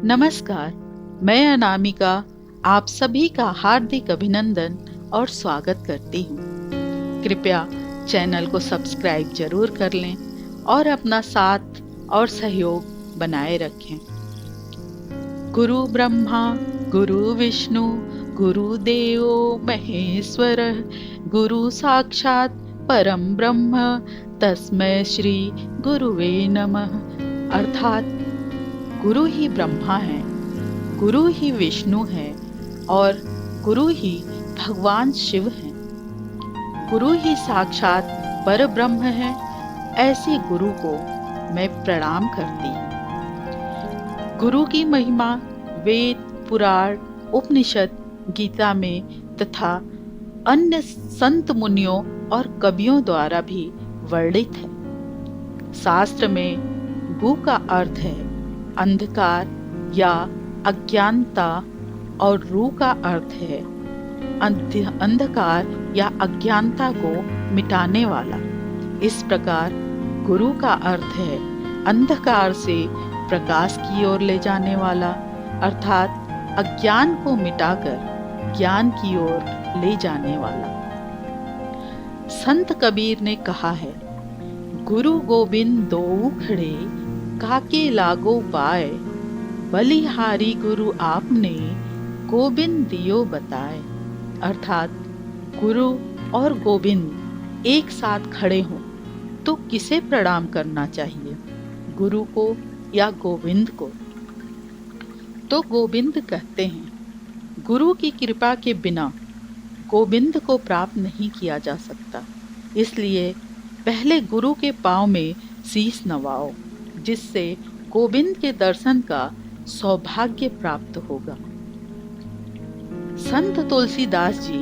नमस्कार, मैं अनामिका आप सभी का हार्दिक अभिनंदन और स्वागत करती हूँ। कृपया चैनल को सब्सक्राइब जरूर कर लें और अपना साथ और सहयोग बनाए रखें। गुरु ब्रह्मा गुरु विष्णु गुरुदेवो महेश्वरः गुरु साक्षात् परम ब्रह्म तस्मै श्री गुरुवे नमः। अर्थात गुरु ही ब्रह्मा है, गुरु ही विष्णु है और गुरु ही भगवान शिव हैं। गुरु ही साक्षात पर ब्रह्म है। ऐसे गुरु को मैं प्रणाम करती हूँ। गुरु की महिमा वेद, पुराण, उपनिषद, गीता में तथा अन्य संत मुनियों और कवियों द्वारा भी वर्णित है। शास्त्र में गु का अर्थ है अंधकार या अज्ञानता और रू का अर्थ है अंधकार या अज्ञानता को मिटाने वाला। इस प्रकार गुरु का अर्थ है अंधकार से प्रकाश की ओर ले जाने वाला, अर्थात अज्ञान को मिटाकर ज्ञान की ओर ले जाने वाला। संत कबीर ने कहा है, गुरु गोबिंद दोऊ खड़े काके लागो पाए, बलिहारी गुरु आपने गोविंद दियो बताए। अर्थात गुरु और गोविंद एक साथ खड़े हों तो किसे प्रणाम करना चाहिए, गुरु को या गोविंद को? तो गोविंद कहते हैं, गुरु की कृपा के बिना गोविंद को प्राप्त नहीं किया जा सकता। इसलिए पहले गुरु के पांव में शीश नवाओ, जिससे गोविंद के दर्शन का सौभाग्य प्राप्त होगा। संत तुलसीदास जी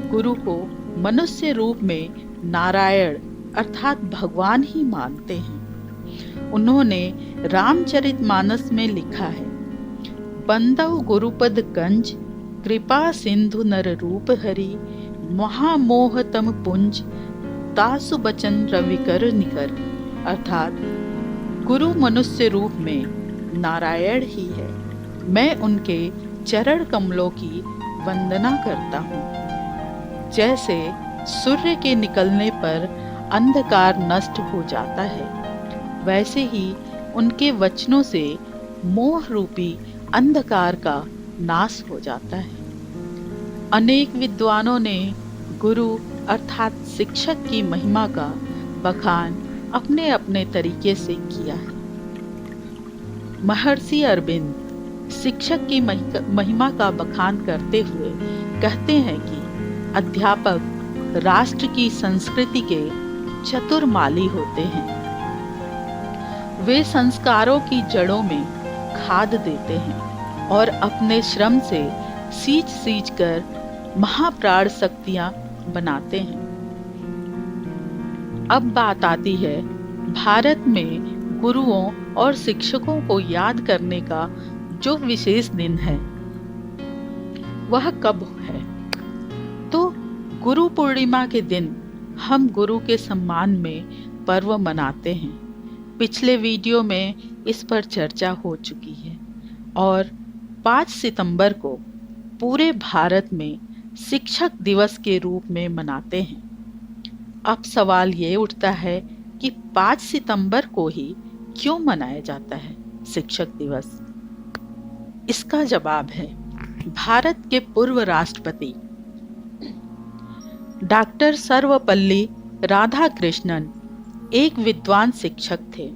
गुरु को मनुष्य रूप में नारायण अर्थात भगवान ही मानते हैं। उन्होंने रामचरितमानस में लिखा है, बंदव गुरुपद गंज कृपा सिंधु नर रूप हरि, महामोहतम पुंज दासु बचन रविकर निकर। अर्थात गुरु मनुष्य रूप में नारायण ही है। मैं उनके चरण कमलों की वंदना करता हूँ। जैसे सूर्य के निकलने पर अंधकार नष्ट हो जाता है, वैसे ही उनके वचनों से मोह रूपी अंधकार का नाश हो जाता है। अनेक विद्वानों ने गुरु अर्थात शिक्षक की महिमा का बखान अपने अपने तरीके से किया है। महर्षि अरविंद शिक्षक की महिमा का बखान करते हुए कहते हैं कि अध्यापक राष्ट्र की संस्कृति के चतुर माली होते हैं। वे संस्कारों की जड़ों में खाद देते हैं और अपने श्रम से सींच सींच कर महाप्राण शक्तियां बनाते हैं। अब बात आती है भारत में गुरुओं और शिक्षकों को याद करने का जो विशेष दिन है, वह कब है? तो गुरु पूर्णिमा के दिन हम गुरु के सम्मान में पर्व मनाते हैं। पिछले वीडियो में इस पर चर्चा हो चुकी है और 5 सितंबर को पूरे भारत में शिक्षक दिवस के रूप में मनाते हैं। अब सवाल ये उठता है कि 5 सितंबर को ही क्यों मनाया जाता है शिक्षक दिवस? इसका जवाब है, भारत के पूर्व राष्ट्रपति डॉक्टर सर्वपल्ली राधाकृष्णन एक विद्वान शिक्षक थे।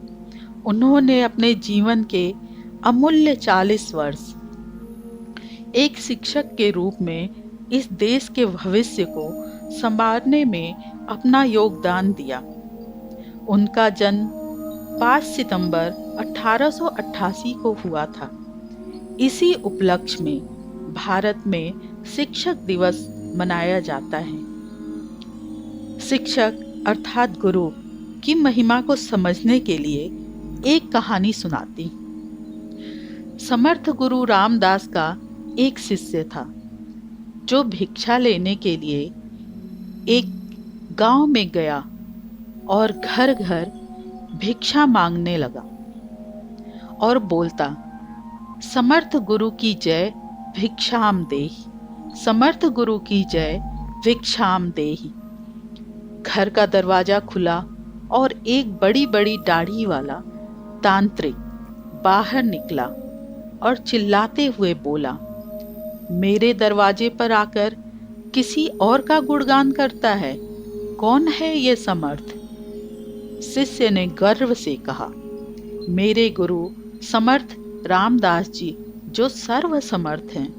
उन्होंने अपने जीवन के अमूल्य 40 वर्ष एक शिक्षक के रूप में इस देश के भविष्य को संवारने में अपना योगदान दिया। उनका जन्म 5 सितंबर 1888 को हुआ था। इसी उपलक्ष्य में भारत में शिक्षक दिवस मनाया जाता है। शिक्षक अर्थात गुरु की महिमा को समझने के लिए एक कहानी सुनाती। समर्थ गुरु रामदास का एक शिष्य था जो भिक्षा लेने के लिए एक गांव में गया और घर घर भिक्षा मांगने लगा और बोलता, समर्थ गुरु की जय, भिक्षाम देहि। समर्थ गुरु की जय, भिक्षाम देहि। घर का दरवाजा खुला और एक बड़ी बड़ी दाढ़ी वाला तांत्रिक बाहर निकला और चिल्लाते हुए बोला, मेरे दरवाजे पर आकर किसी और का गुणगान करता है, कौन है ये समर्थ? शिष्य ने गर्व से कहा, मेरे गुरु समर्थ रामदास जी, जो सर्व समर्थ हैं।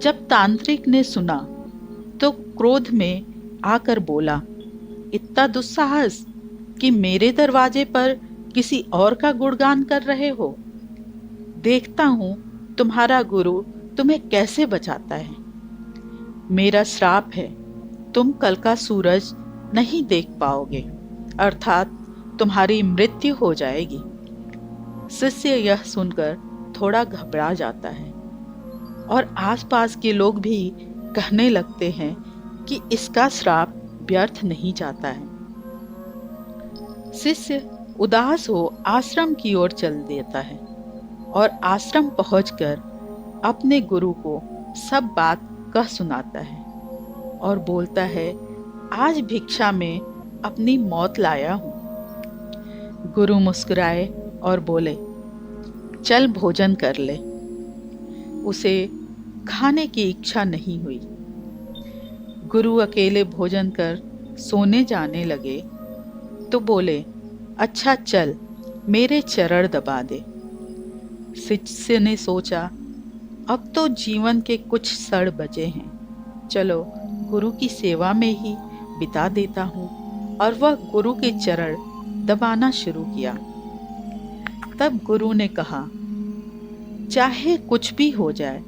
जब तांत्रिक ने सुना तो क्रोध में आकर बोला, इतना दुस्साहस कि मेरे दरवाजे पर किसी और का गुणगान कर रहे हो? देखता हूं तुम्हारा गुरु तुम्हें कैसे बचाता है। मेरा श्राप है, तुम कल का सूरज नहीं देख पाओगे, अर्थात तुम्हारी मृत्यु हो जाएगी। शिष्य यह सुनकर थोड़ा घबरा जाता है और आसपास के लोग भी कहने लगते हैं कि इसका श्राप व्यर्थ नहीं जाता है। शिष्य उदास हो आश्रम की ओर चल देता है और आश्रम पहुंचकर अपने गुरु को सब बात कह सुनाता है और बोलता है, आज भिक्षा में अपनी मौत लाया हूं। गुरु मुस्कुराए और बोले, चल भोजन कर ले। उसे खाने की इच्छा नहीं हुई। गुरु अकेले भोजन कर सोने जाने लगे तो बोले, अच्छा चल मेरे चरण दबा दे। शिष्य ने सोचा, अब तो जीवन के कुछ क्षण बचे हैं, चलो गुरु की सेवा में ही बिता देता हूँ। और वह गुरु के चरण दबाना शुरू किया। तब गुरु ने कहा, चाहे कुछ भी हो जाए,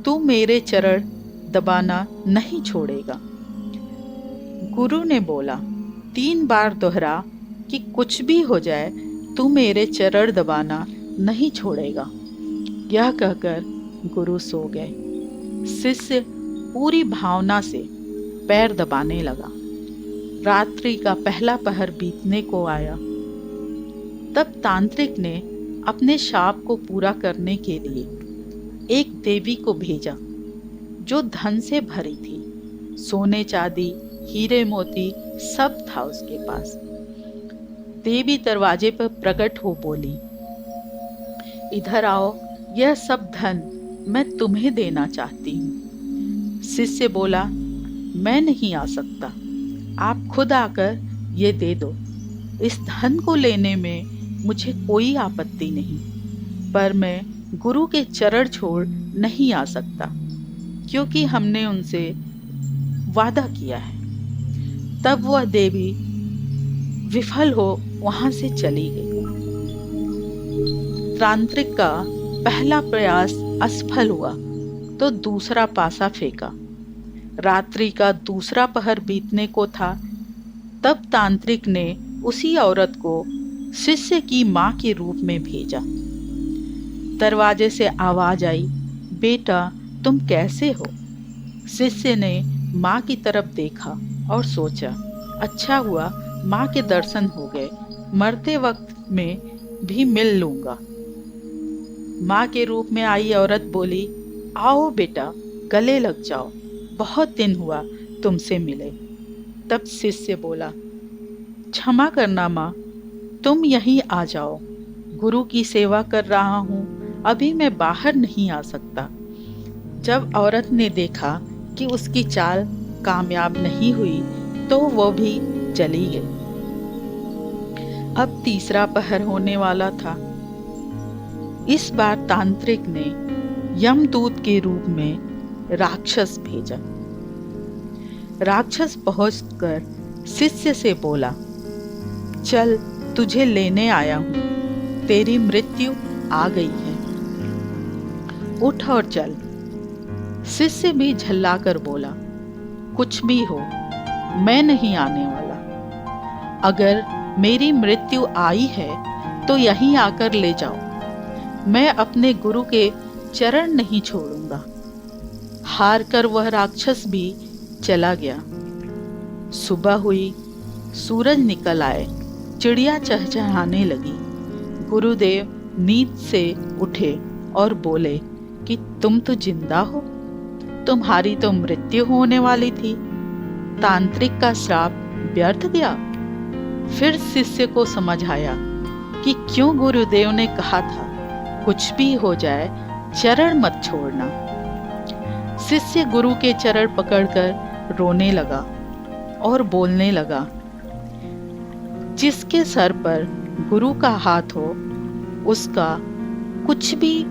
तू मेरे चरण दबाना नहीं छोड़ेगा। गुरु ने बोला, 3 बार दोहरा कि कुछ भी हो जाए तू मेरे चरण दबाना नहीं छोड़ेगा। यह कहकर गुरु सो गए। शिष्य पूरी भावना से पैर दबाने लगा। रात्रि का पहला पहर बीतने को आया। तब तांत्रिक ने अपने शाप को पूरा करने के लिए एक देवी को भेजा जो धन से भरी थी। सोने चांदी हीरे मोती सब था उसके पास। देवी दरवाजे पर प्रकट हो बोली, इधर आओ, यह सब धन मैं तुम्हें देना चाहती हूँ। शिष्य बोला, मैं नहीं आ सकता, आप खुद आकर ये दे दो। इस धन को लेने में मुझे कोई आपत्ति नहीं, पर मैं गुरु के चरण छोड़ नहीं आ सकता, क्योंकि हमने उनसे वादा किया है। तब वह देवी विफल हो वहां से चली गई। तांत्रिक का पहला प्रयास असफल हुआ तो दूसरा पासा फेंका। रात्रि का दूसरा पहर बीतने को था। तब तांत्रिक ने उसी औरत को शिष्य की मां के रूप में भेजा। दरवाजे से आवाज आई, बेटा तुम कैसे हो? शिष्य ने मां की तरफ देखा और सोचा, अच्छा हुआ मां के दर्शन हो गए, मरते वक्त में भी मिल लूंगा। मां के रूप में आई औरत बोली, आओ बेटा गले लग जाओ, बहुत दिन हुआ तुमसे मिले। तब शिष्य बोला, क्षमा करना मां, तुम यहीं आ जाओ, गुरु की सेवा कर रहा हूं, अभी मैं बाहर नहीं आ सकता। जब औरत ने देखा कि उसकी चाल कामयाब नहीं हुई तो वो भी चली गई। अब तीसरा पहर होने वाला था। इस बार तांत्रिक ने यमदूत के रूप में राक्षस भेजा। राक्षस पहुंचकर शिष्य से बोला, चल तुझे लेने आया हूं, तेरी मृत्यु आ गई है, उठ और चल। शिष्य भी झल्लाकर बोला, कुछ भी हो, मैं नहीं आने वाला। अगर मेरी मृत्यु आई है तो यहीं आकर ले जाओ, मैं अपने गुरु के चरण नहीं छोड़ूंगा। हार कर वह राक्षस भी चला गया। सुबह हुई, सूरज निकल आए, चिड़िया चहचहाने लगी। गुरुदेव नींद से उठे और बोले कि तुम तो जिंदा हो, तुम्हारी तो मृत्यु होने वाली थी। तांत्रिक का श्राप व्यर्थ गया। फिर शिष्य को समझ आया कि क्यों गुरुदेव ने कहा था कुछ भी हो जाए चरण मत छोड़ना। शिष्य गुरु के चरण पकड़कर रोने लगा और बोलने लगा, जिसके सर पर गुरु का हाथ हो उसका कुछ भी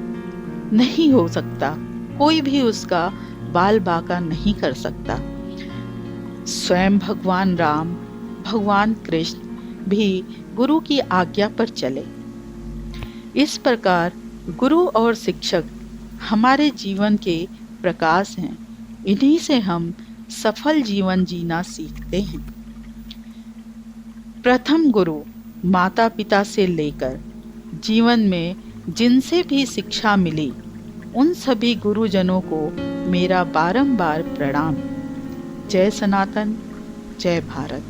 नहीं हो सकता, कोई भी उसका बाल बांका नहीं कर सकता। स्वयं भगवान राम, भगवान कृष्ण भी गुरु की आज्ञा पर चले। इस प्रकार गुरु और शिक्षक हमारे जीवन के प्रकाश हैं। इन्हीं से हम सफल जीवन जीना सीखते हैं। प्रथम गुरु माता पिता से लेकर जीवन में जिनसे भी शिक्षा मिली, उन सभी गुरुजनों को मेरा बारंबार प्रणाम। जय सनातन, जय भारत।